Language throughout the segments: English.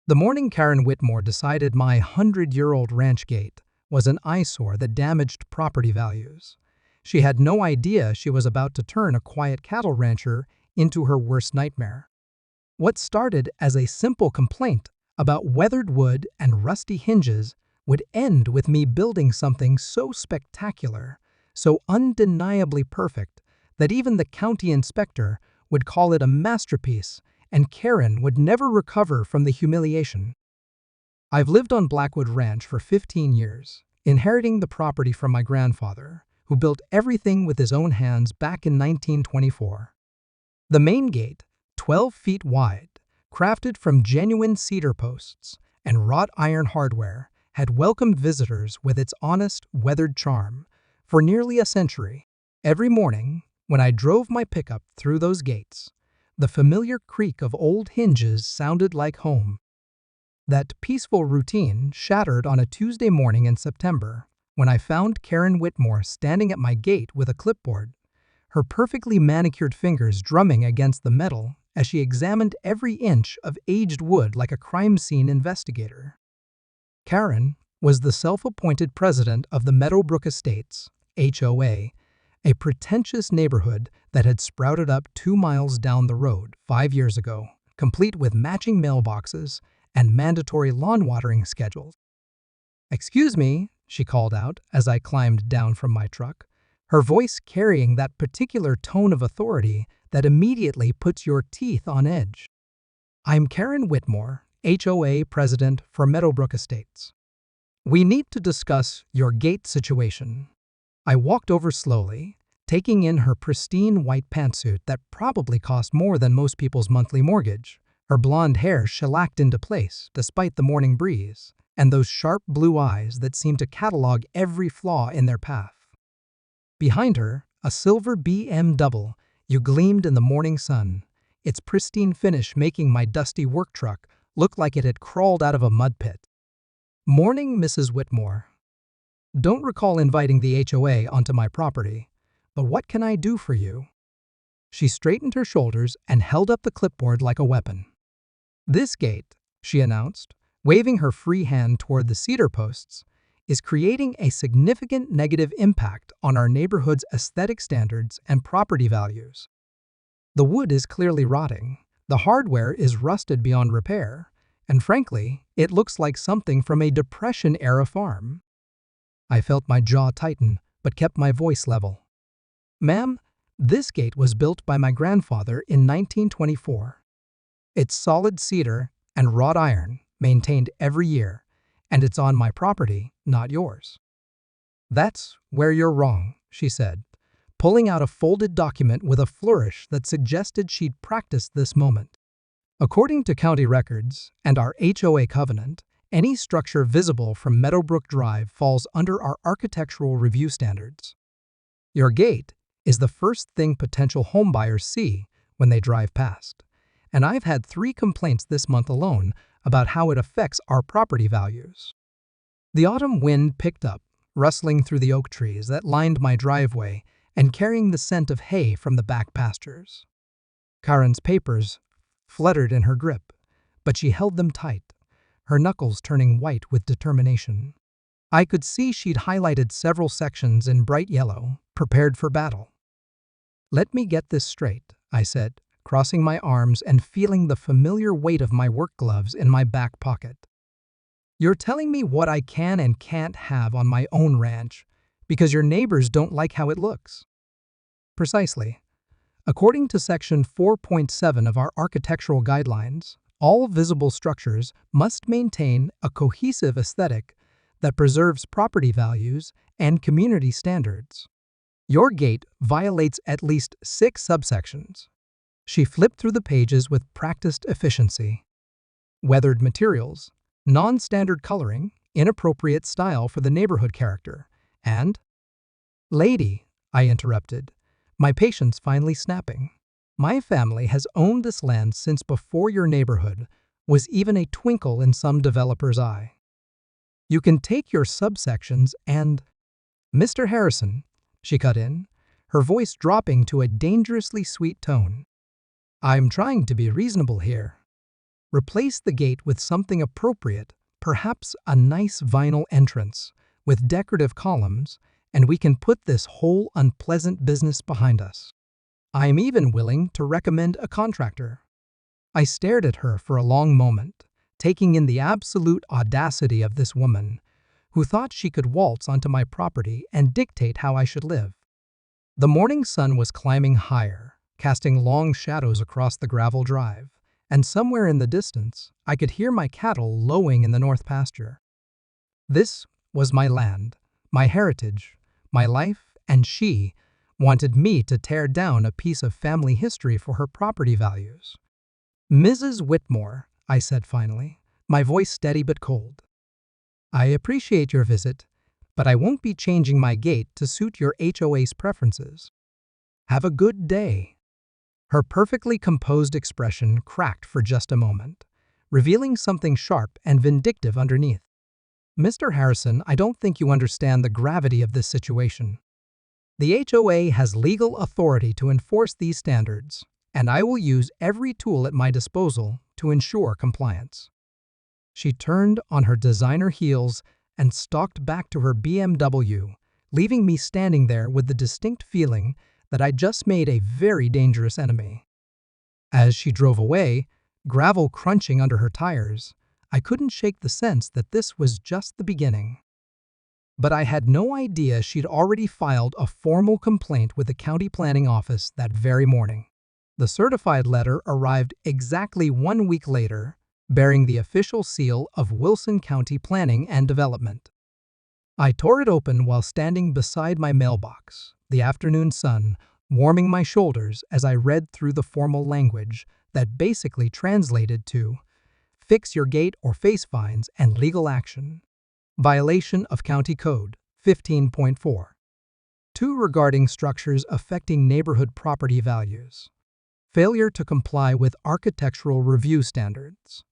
The morning Karen Whitmore decided my 100-year-old ranch gate was an eyesore that damaged property values. She had no idea she was about to turn a quiet cattle rancher into her worst nightmare. What started as a simple complaint about weathered wood and rusty hinges would end with me building something so spectacular, so undeniably perfect, that even the county inspector would call it a masterpiece, and Karen would never recover from the humiliation. I've lived on Blackwood Ranch for 15 years, inheriting the property from my grandfather, who built everything with his own hands back in 1924. The main gate, 12 feet wide, crafted from genuine cedar posts and wrought iron hardware, had welcomed visitors with its honest, weathered charm for nearly a century. Every morning, when I drove my pickup through those gates, the familiar creak of old hinges sounded like home. That peaceful routine shattered on a Tuesday morning in September when I found Karen Whitmore standing at my gate with a clipboard, her perfectly manicured fingers drumming against the metal as she examined every inch of aged wood like a crime scene investigator. Karen was the self-appointed president of the Meadowbrook Estates, HOA, a pretentious neighborhood that had sprouted up 2 miles down the road 5 years ago, complete with matching mailboxes and mandatory lawn watering schedules. "Excuse me," she called out as I climbed down from my truck, her voice carrying that particular tone of authority that immediately puts your teeth on edge. "I'm Karen Whitmore, HOA president for Meadowbrook Estates. We need to discuss your gate situation." I walked over slowly, taking in her pristine white pantsuit that probably cost more than most people's monthly mortgage, her blonde hair shellacked into place despite the morning breeze, and those sharp blue eyes that seemed to catalog every flaw in their path. Behind her, a silver BMW gleamed in the morning sun, its pristine finish making my dusty work truck look like it had crawled out of a mud pit. "Morning, Mrs. Whitmore. Don't recall inviting the HOA onto my property, but what can I do for you?" She straightened her shoulders and held up the clipboard like a weapon. "This gate," she announced, waving her free hand toward the cedar posts, "is creating a significant negative impact on our neighborhood's aesthetic standards and property values. The wood is clearly rotting, the hardware is rusted beyond repair, and frankly, it looks like something from a Depression-era farm." I felt my jaw tighten, but kept my voice level. "Ma'am, this gate was built by my grandfather in 1924. It's solid cedar and wrought iron, maintained every year, and it's on my property, not yours." "That's where you're wrong," she said, pulling out a folded document with a flourish that suggested she'd practiced this moment. "According to county records and our HOA covenant, any structure visible from Meadowbrook Drive falls under our architectural review standards. Your gate is the first thing potential homebuyers see when they drive past, and I've had 3 complaints this month alone about how it affects our property values." The autumn wind picked up, rustling through the oak trees that lined my driveway and carrying the scent of hay from the back pastures. Karen's papers fluttered in her grip, but she held them tight, her knuckles turning white with determination. I could see she'd highlighted several sections in bright yellow, prepared for battle. "Let me get this straight," I said, crossing my arms and feeling the familiar weight of my work gloves in my back pocket. "You're telling me what I can and can't have on my own ranch because your neighbors don't like how it looks?" "Precisely. According to Section 4.7 of our architectural guidelines, all visible structures must maintain a cohesive aesthetic that preserves property values and community standards. Your gate violates at least 6 subsections." She flipped through the pages with practiced efficiency. "Weathered materials, non-standard coloring, inappropriate style for the neighborhood character, and—" "Lady," I interrupted, my patience finally snapping, "my family has owned this land since before your neighborhood was even a twinkle in some developer's eye. You can take your subsections and—" "Mr. Harrison," she cut in, her voice dropping to a dangerously sweet tone, "I'm trying to be reasonable here. Replace the gate with something appropriate, perhaps a nice vinyl entrance with decorative columns, and we can put this whole unpleasant business behind us. I am even willing to recommend a contractor." I stared at her for a long moment, taking in the absolute audacity of this woman, who thought she could waltz onto my property and dictate how I should live. The morning sun was climbing higher, casting long shadows across the gravel drive, and somewhere in the distance, I could hear my cattle lowing in the north pasture. This was my land, my heritage, my life, and she wanted me to tear down a piece of family history for her property values. "Mrs. Whitmore," I said finally, my voice steady but cold, "I appreciate your visit, but I won't be changing my gate to suit your HOA's preferences. Have a good day." Her perfectly composed expression cracked for just a moment, revealing something sharp and vindictive underneath. "Mr. Harrison, I don't think you understand the gravity of this situation. The HOA has legal authority to enforce these standards, and I will use every tool at my disposal to ensure compliance." She turned on her designer heels and stalked back to her BMW, leaving me standing there with the distinct feeling that I'd just made a very dangerous enemy. As she drove away, gravel crunching under her tires, I couldn't shake the sense that this was just the beginning. But I had no idea she'd already filed a formal complaint with the county planning office that very morning. The certified letter arrived exactly 1 week later, bearing the official seal of Wilson County Planning and Development. I tore it open while standing beside my mailbox, the afternoon sun warming my shoulders as I read through the formal language that basically translated to "Fix your gate or face fines and legal action. Violation of County Code 15.4. 2 regarding structures affecting neighborhood property values. Failure to comply with architectural review standards.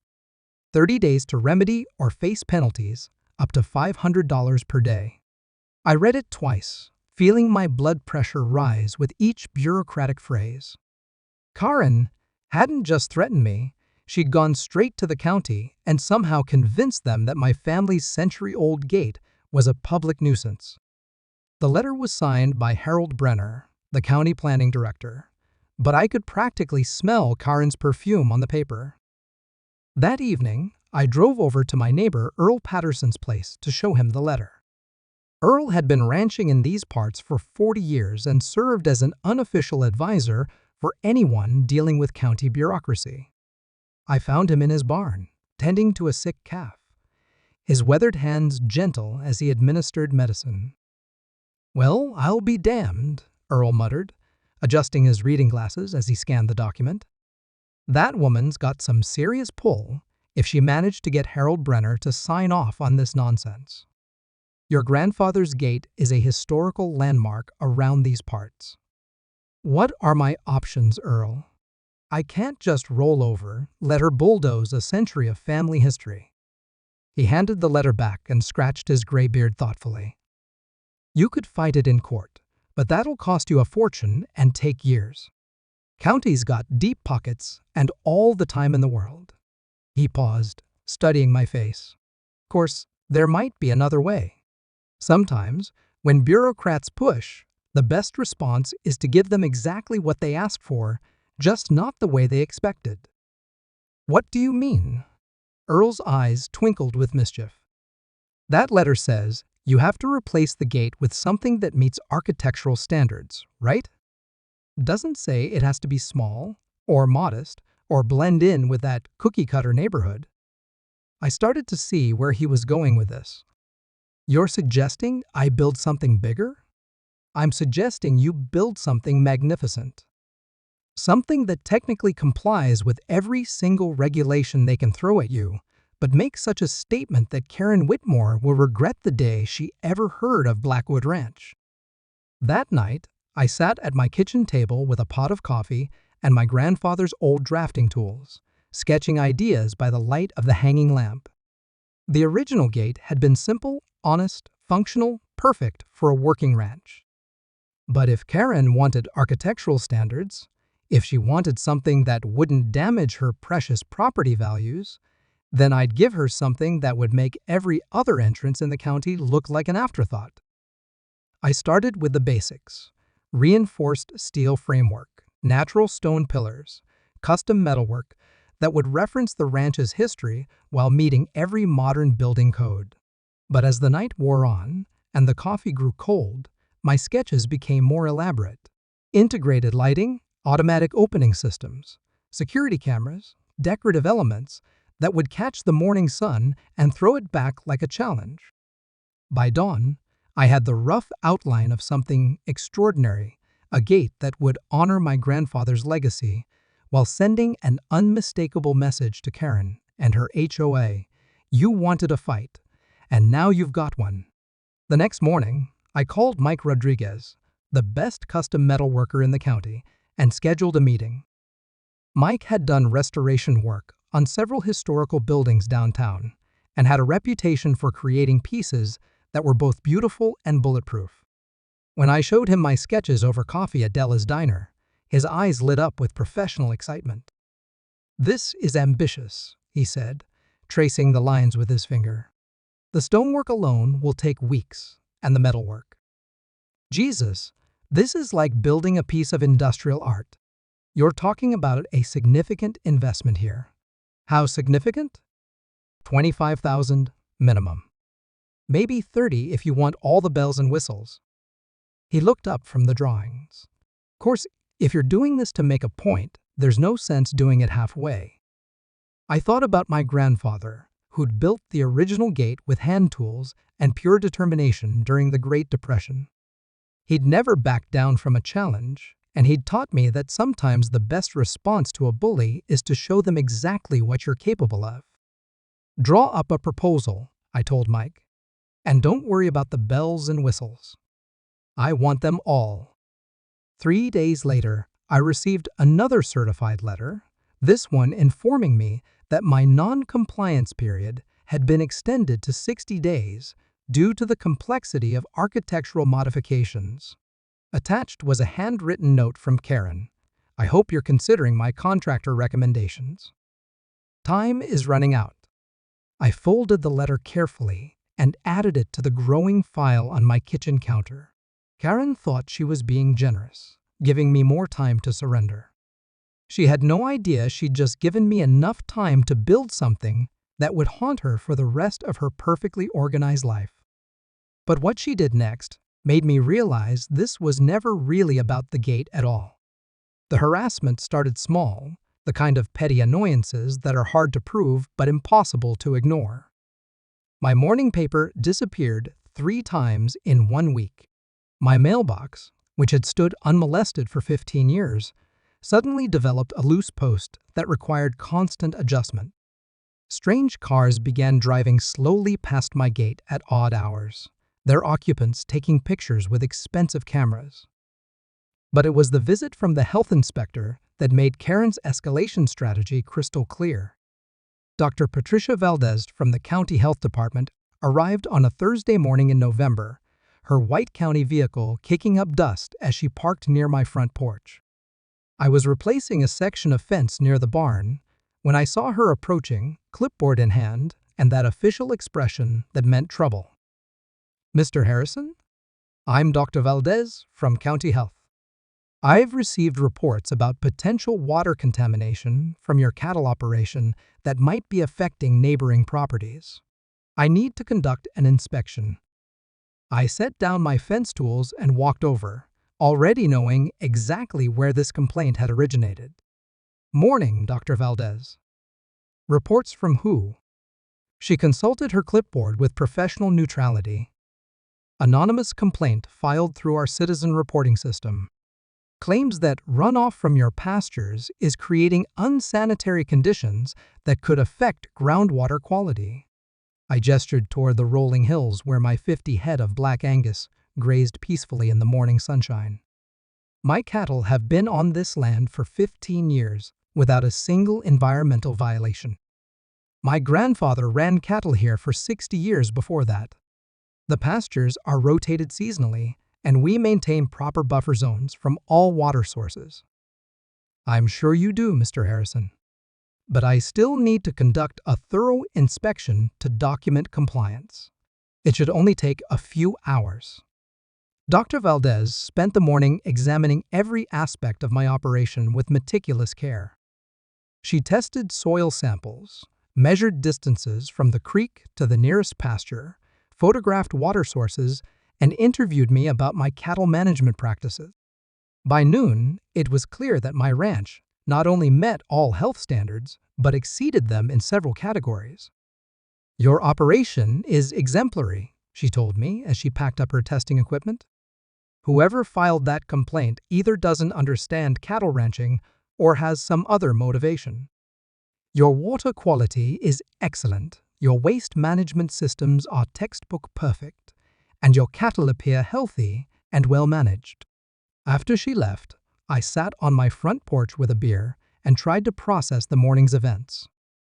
30 days to remedy or face penalties, up to $500 per day." I read it twice, feeling my blood pressure rise with each bureaucratic phrase. Karen hadn't just threatened me, she'd gone straight to the county and somehow convinced them that my family's century-old gate was a public nuisance. The letter was signed by Harold Brenner, the county planning director, but I could practically smell Karen's perfume on the paper. That evening, I drove over to my neighbor Earl Patterson's place to show him the letter. Earl had been ranching in these parts for 40 years and served as an unofficial advisor for anyone dealing with county bureaucracy. I found him in his barn, tending to a sick calf, his weathered hands gentle as he administered medicine. "Well, I'll be damned," Earl muttered, adjusting his reading glasses as he scanned the document. "That woman's got some serious pull if she managed to get Harold Brenner to sign off on this nonsense. Your grandfather's gate is a historical landmark around these parts. What are my options, Earl? I can't just roll over, let her bulldoze a century of family history." He handed the letter back and scratched his gray beard thoughtfully. "You could fight it in court, but that'll cost you a fortune and take years. County's got deep pockets and all the time in the world." He paused, studying my face. "Of course, there might be another way. Sometimes, when bureaucrats push, the best response is to give them exactly what they ask for, just not the way they expected." "What do you mean?" Earl's eyes twinkled with mischief. "That letter says you have to replace the gate with something that meets architectural standards, right? Doesn't say it has to be small, or modest, or blend in with that cookie-cutter neighborhood." I started to see where he was going with this. "You're suggesting I build something bigger?" "I'm suggesting you build something magnificent. Something that technically complies with every single regulation they can throw at you, but makes such a statement that Karen Whitmore will regret the day she ever heard of Blackwood Ranch." That night, I sat at my kitchen table with a pot of coffee and my grandfather's old drafting tools, sketching ideas by the light of the hanging lamp. The original gate had been simple, honest, functional, perfect for a working ranch. But if Karen wanted architectural standards, If she wanted something that wouldn't damage her precious property values, then I'd give her something that would make every other entrance in the county look like an afterthought. I started with the basics: reinforced steel framework, natural stone pillars, custom metalwork that would reference the ranch's history while meeting every modern building code. But as the night wore on and the coffee grew cold, my sketches became more elaborate. Integrated lighting, automatic opening systems, security cameras, decorative elements that would catch the morning sun and throw it back like a challenge. By dawn, I had the rough outline of something extraordinary, a gate that would honor my grandfather's legacy while sending an unmistakable message to Karen and her HOA. You wanted a fight, and now you've got one. The next morning, I called Mike Rodriguez, the best custom metal worker in the county, and scheduled a meeting. Mike had done restoration work on several historical buildings downtown and had a reputation for creating pieces that were both beautiful and bulletproof. When I showed him my sketches over coffee at Della's diner, his eyes lit up with professional excitement. "This is ambitious," he said, tracing the lines with his finger. "The stonework alone will take weeks, and the metalwork. Jesus, this is like building a piece of industrial art. You're talking about a significant investment here." "How significant?" $25,000 minimum. Maybe 30 if you want all the bells and whistles. He looked up from the drawings. "Of course, if you're doing this to make a point, there's no sense doing it halfway." I thought about my grandfather, who'd built the original gate with hand tools and pure determination during the Great Depression. He'd never backed down from a challenge, and he'd taught me that sometimes the best response to a bully is to show them exactly what you're capable of. "Draw up a proposal," I told Mike, "and don't worry about the bells and whistles. I want them all." 3 days later, I received another certified letter, this one informing me that my non-compliance period had been extended to 60 days due to the complexity of architectural modifications. Attached was a handwritten note from Karen. "I hope you're considering my contractor recommendations. Time is running out." I folded the letter carefully and added it to the growing file on my kitchen counter. Karen thought she was being generous, giving me more time to surrender. She had no idea she'd just given me enough time to build something that would haunt her for the rest of her perfectly organized life. But what she did next made me realize this was never really about the gate at all. The harassment started small, the kind of petty annoyances that are hard to prove but impossible to ignore. My morning paper disappeared 3 times in 1 week. My mailbox, which had stood unmolested for 15 years, suddenly developed a loose post that required constant adjustment. Strange cars began driving slowly past my gate at odd hours, their occupants taking pictures with expensive cameras. But it was the visit from the health inspector that made Karen's escalation strategy crystal clear. Dr. Patricia Valdez from the county health department arrived on a Thursday morning in November, her white county vehicle kicking up dust as she parked near my front porch. I was replacing a section of fence near the barn when I saw her approaching, clipboard in hand, and that official expression that meant trouble. "Mr. Harrison? I'm Dr. Valdez from County Health. I've received reports about potential water contamination from your cattle operation that might be affecting neighboring properties. I need to conduct an inspection." I set down my fence tools and walked over, already knowing exactly where this complaint had originated. "Morning, Dr. Valdez." "Reports from who?" She consulted her clipboard with professional neutrality. "Anonymous complaint filed through our citizen reporting system. Claims that runoff from your pastures is creating unsanitary conditions that could affect groundwater quality." I gestured toward the rolling hills where my 50 head of Black Angus grazed peacefully in the morning sunshine. "My cattle have been on this land for 15 years without a single environmental violation. My grandfather ran cattle here for 60 years before that. The pastures are rotated seasonally, and we maintain proper buffer zones from all water sources." I'm sure you do, Mr. Harrison. But I still need to conduct a thorough inspection to document compliance. It should only take a few hours. Dr. Valdez spent the morning examining every aspect of my operation with meticulous care. She tested soil samples, measured distances from the creek to the nearest pasture, photographed water sources, and interviewed me about my cattle management practices. By noon, it was clear that my ranch not only met all health standards, but exceeded them in several categories. "Your operation is exemplary," she told me as she packed up her testing equipment. "Whoever filed that complaint either doesn't understand cattle ranching or has some other motivation. Your water quality is excellent, your waste management systems are textbook perfect, and your cattle appear healthy and well managed." After she left, I sat on my front porch with a beer and tried to process the morning's events.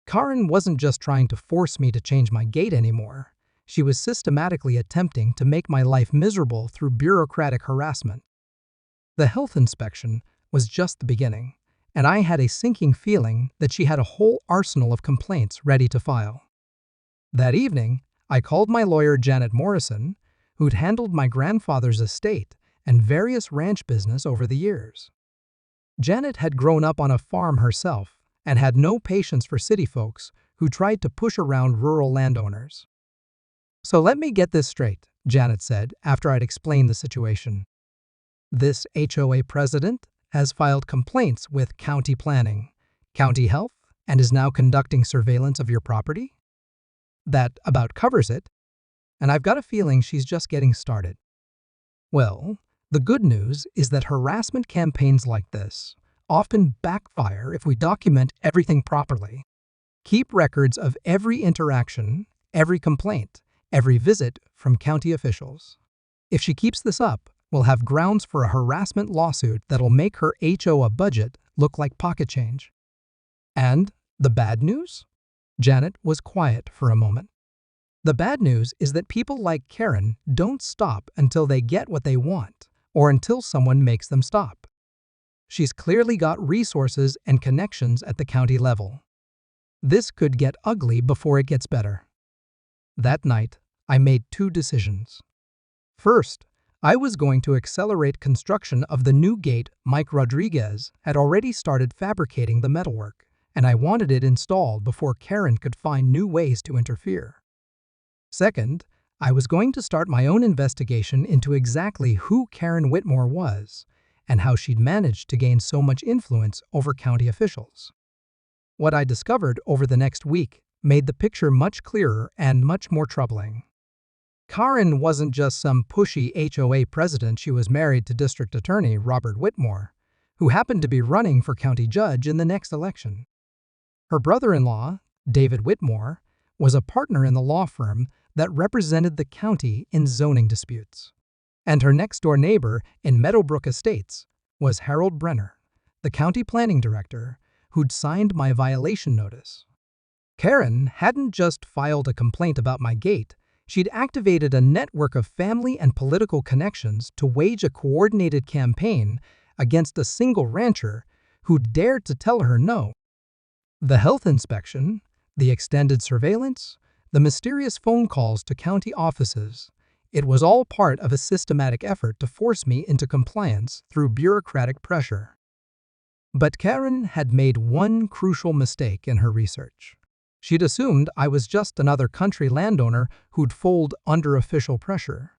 Karen wasn't just trying to force me to change my gait anymore. She was systematically attempting to make my life miserable through bureaucratic harassment. The health inspection was just the beginning, and I had a sinking feeling that she had a whole arsenal of complaints ready to file. That evening, I called my lawyer Janet Morrison, who'd handled my grandfather's estate and various ranch business over the years. Janet had grown up on a farm herself and had no patience for city folks who tried to push around rural landowners. "So let me get this straight," Janet said after I'd explained the situation. "This HOA president has filed complaints with county planning, county health, and is now conducting surveillance of your property? That about covers it, and I've got a feeling she's just getting started." Well, the good news is that harassment campaigns like this often backfire if we document everything properly. Keep records of every interaction, every complaint, every visit from county officials. If she keeps this up, we'll have grounds for a harassment lawsuit that'll make her HOA budget look like pocket change. And the bad news? Janet was quiet for a moment. The bad news is that people like Karen don't stop until they get what they want, or until someone makes them stop. She's clearly got resources and connections at the county level. This could get ugly before it gets better. That night, I made two decisions. First, I was going to accelerate construction of the new gate Mike Rodriguez had already started fabricating the metalwork, and I wanted it installed before Karen could find new ways to interfere. Second, I was going to start my own investigation into exactly who Karen Whitmore was and how she'd managed to gain so much influence over county officials. What I discovered over the next week made the picture much clearer and much more troubling. Karen wasn't just some pushy HOA president. She was married to District Attorney Robert Whitmore, who happened to be running for county judge in the next election. Her brother-in-law, David Whitmore, was a partner in the law firm that represented the county in zoning disputes. And her next-door neighbor in Meadowbrook Estates was Harold Brenner, the county planning director, who'd signed my violation notice. Karen hadn't just filed a complaint about my gate, she'd activated a network of family and political connections to wage a coordinated campaign against a single rancher who'd dared to tell her no. The health inspection, the extended surveillance, the mysterious phone calls to county offices, it was all part of a systematic effort to force me into compliance through bureaucratic pressure. But Karen had made one crucial mistake in her research. She'd assumed I was just another country landowner who'd fold under official pressure.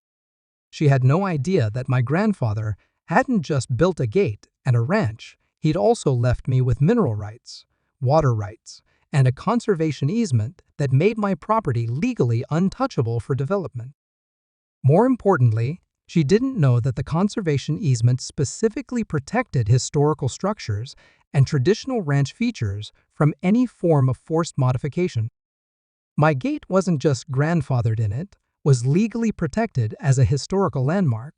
She had no idea that my grandfather hadn't just built a gate and a ranch, he'd also left me with mineral rights, water rights, and a conservation easement that made my property legally untouchable for development. More importantly, she didn't know that the conservation easement specifically protected historical structures and traditional ranch features from any form of forced modification. My gate wasn't just grandfathered in, it was legally protected as a historical landmark.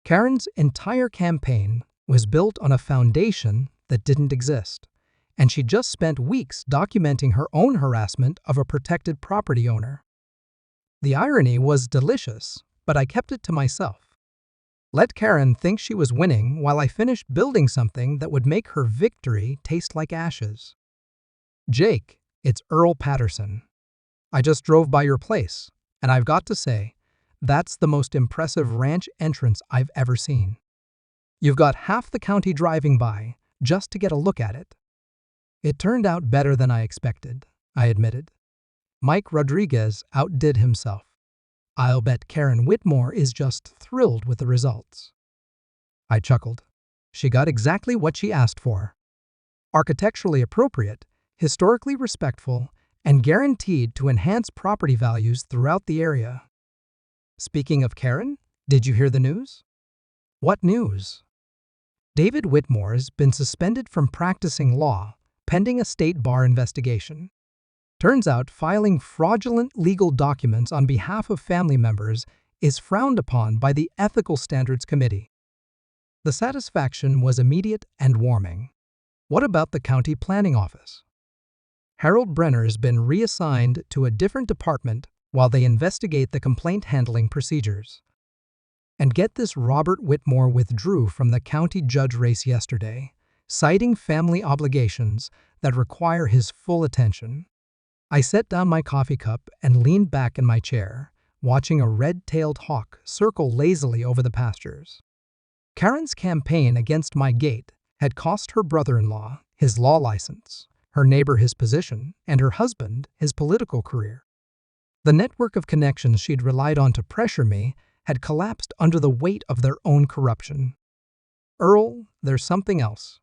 Karen's entire campaign was built on a foundation that didn't exist, and she just spent weeks documenting her own harassment of a protected property owner. The irony was delicious, but I kept it to myself. Let Karen think she was winning while I finished building something that would make her victory taste like ashes. Jake, it's Earl Patterson. I just drove by your place, and I've got to say, that's the most impressive ranch entrance I've ever seen. You've got half the county driving by just to get a look at it. It turned out better than I expected, I admitted. Mike Rodriguez outdid himself. I'll bet Karen Whitmore is just thrilled with the results. I chuckled. She got exactly what she asked for. Architecturally appropriate, historically respectful, and guaranteed to enhance property values throughout the area. Speaking of Karen, did you hear the news? What news? David Whitmore's been suspended from practicing law, pending a state bar investigation. Turns out filing fraudulent legal documents on behalf of family members is frowned upon by the Ethical Standards Committee. The satisfaction was immediate and warming. What about the county planning office? Harold Brenner's been reassigned to a different department while they investigate the complaint handling procedures. And get this, Robert Whitmore withdrew from the county judge race yesterday, citing family obligations that require his full attention. I set down my coffee cup and leaned back in my chair, watching a red-tailed hawk circle lazily over the pastures. Karen's campaign against my gate had cost her brother-in-law his law license, her neighbor his position, and her husband his political career. The network of connections she'd relied on to pressure me had collapsed under the weight of their own corruption. Earl, there's something else.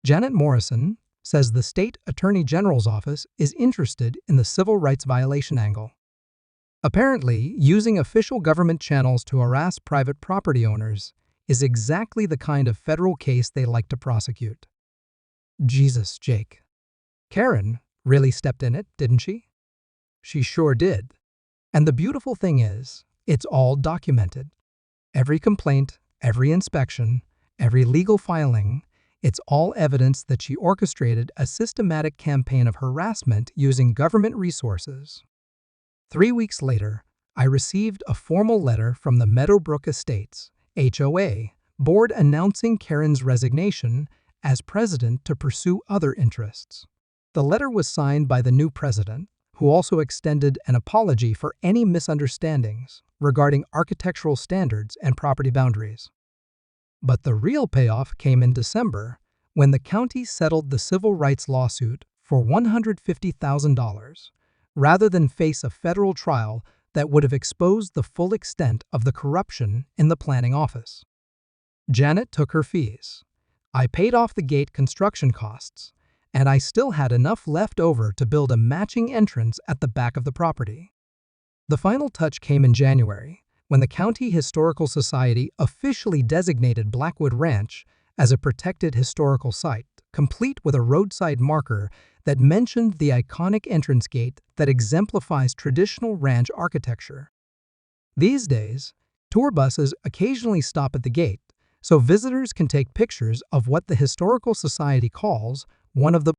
Janet Morrison says the state attorney general's office is interested in the civil rights violation angle. Apparently, using official government channels to harass private property owners is exactly the kind of federal case they like to prosecute. Jesus, Jake. Karen really stepped in it, didn't she? She sure did. And the beautiful thing is, it's all documented. Every complaint, every inspection, every legal filing, it's all evidence that she orchestrated a systematic campaign of harassment using government resources. 3 weeks later, I received a formal letter from the Meadowbrook Estates, HOA, board announcing Karen's resignation as president to pursue other interests. The letter was signed by the new president, who also extended an apology for any misunderstandings regarding architectural standards and property boundaries. But the real payoff came in December, when the county settled the civil rights lawsuit for $150,000, rather than face a federal trial that would have exposed the full extent of the corruption in the planning office. Janet took her fees. I paid off the gate construction costs, and I still had enough left over to build a matching entrance at the back of the property. The final touch came in January, when the County Historical Society officially designated Blackwood Ranch as a protected historical site, complete with a roadside marker that mentioned the iconic entrance gate that exemplifies traditional ranch architecture. These days, tour buses occasionally stop at the gate, so visitors can take pictures of what the Historical Society calls one of the